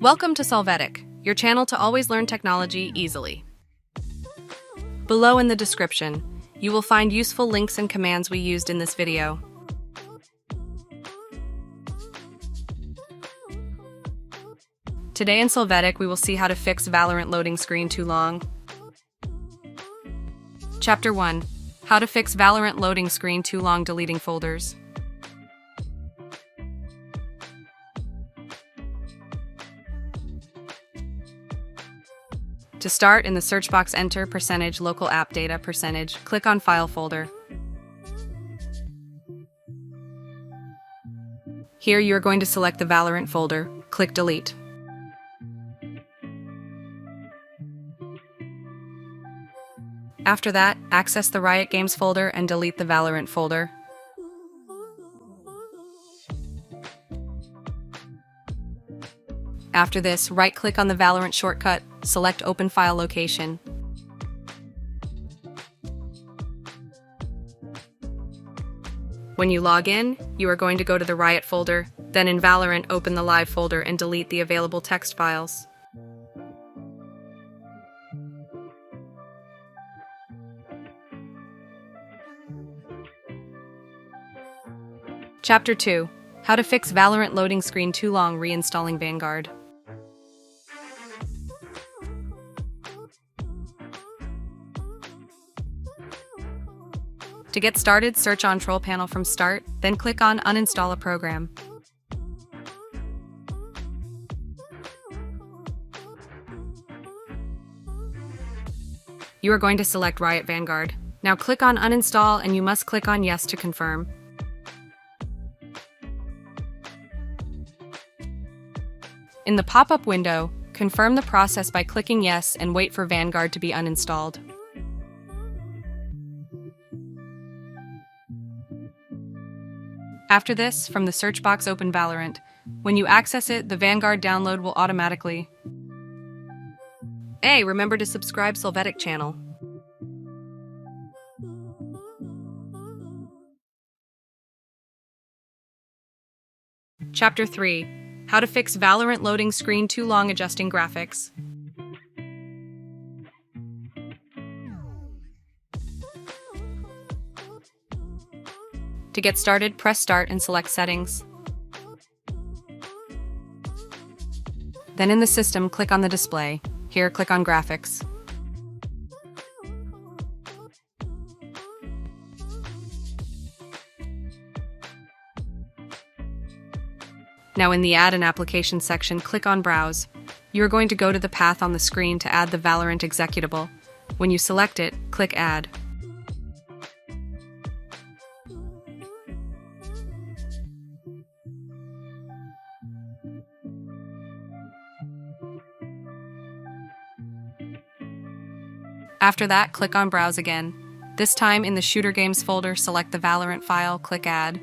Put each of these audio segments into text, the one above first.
Welcome to Solvetic, your channel to always learn technology easily. Below in the description, you will find useful links and commands we used in this video. Today in Solvetic, we will see how to fix Valorant loading screen too long. Chapter 1. How to fix Valorant loading screen too long deleting folders. To start, in the search box enter %local app data %, click on File folder. Here you are going to select the Valorant folder, click Delete. After that, access the Riot Games folder and delete the Valorant folder. After this, right-click on the Valorant shortcut, select Open File Location. When you log in, you are going to go to the Riot folder, then in Valorant open the Live folder and delete the available text files. Chapter 2. How to fix Valorant loading screen too long reinstalling Vanguard. To get started, search on Control Panel from Start, then click on Uninstall a program. You are going to select Riot Vanguard. Now click on Uninstall and you must click on Yes to confirm. In the pop-up window, confirm the process by clicking Yes and wait for Vanguard to be uninstalled. After this, from the search box open Valorant. When you access it, the Vanguard download will automatically. Hey, remember to subscribe Solvetic channel. Chapter 3. How to fix Valorant loading screen too long adjusting graphics. To get started, press Start and select Settings. Then in the system, click on the display. Here, click on Graphics. Now in the Add an Application section, click on Browse. You are going to go to the path on the screen to add the Valorant executable. When you select it, click Add. After that, click on Browse again. This time in the Shooter Games folder, select the Valorant file, click Add.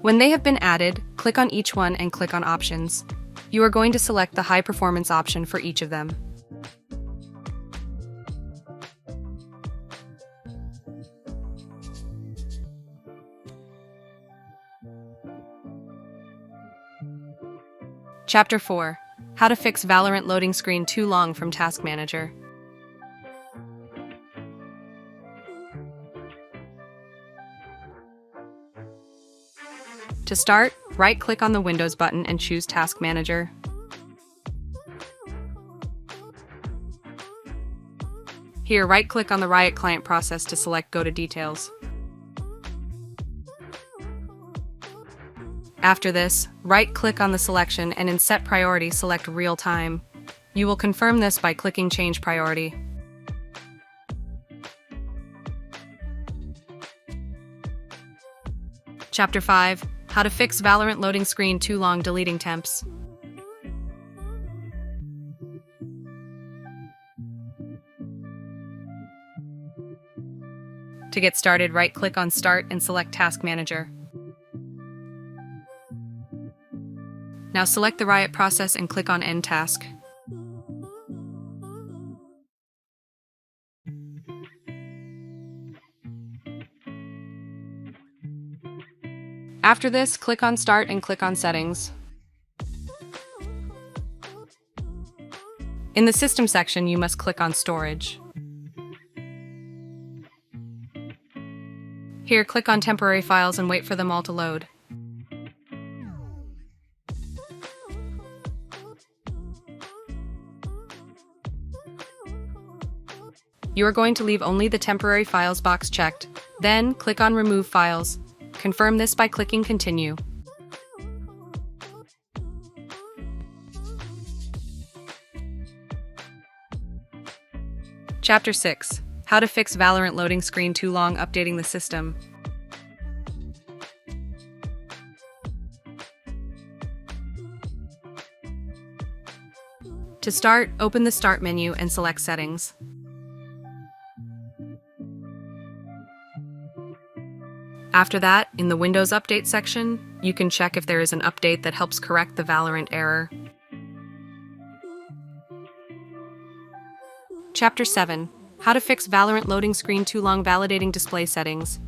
When they have been added, click on each one and click on Options. You are going to select the High Performance option for each of them. Chapter 4. How to fix Valorant loading screen too long from Task Manager. To start, right-click on the Windows button and choose Task Manager. Here, right-click on the Riot Client process to select Go to Details. After this, right-click on the selection and in Set Priority select Real Time. You will confirm this by clicking Change Priority. Chapter 5. How to fix Valorant loading screen too long deleting temps. To get started, right-click on Start and select Task Manager. Now select the Riot process and click on End Task. After this, click on Start and click on Settings. In the System section, you must click on Storage. Here, click on Temporary Files and wait for them all to load. You are going to leave only the Temporary Files box checked. Then, click on Remove Files. Confirm this by clicking Continue. Chapter 6. How to fix Valorant loading screen too long updating the system. To start, open the Start menu and select Settings. After that, in the Windows Update section, you can check if there is an update that helps correct the Valorant error. Chapter 7. How to fix Valorant loading screen too long validating display settings.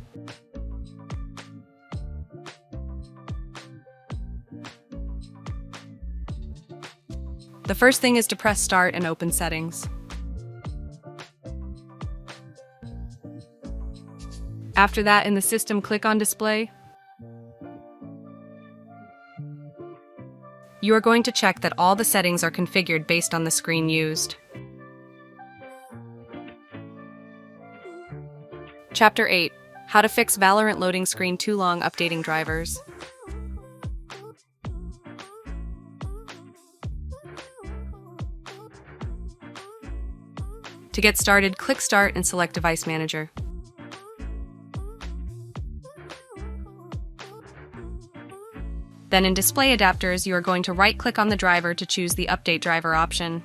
The first thing is to press Start and open Settings. After that, in the System, click on Display. You are going to check that all the settings are configured based on the screen used. Chapter 8. How to fix Valorant loading screen too long updating drivers. To get started, click Start and select Device Manager. Then in Display Adapters, you are going to right-click on the driver to choose the Update Driver option.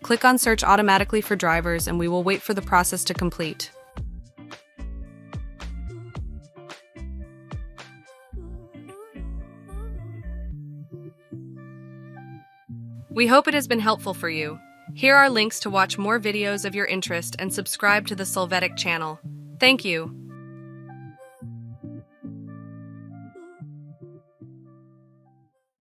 Click on Search automatically for drivers and we will wait for the process to complete. We hope it has been helpful for you. Here are links to watch more videos of your interest and subscribe to the Solvetic channel. Thank you.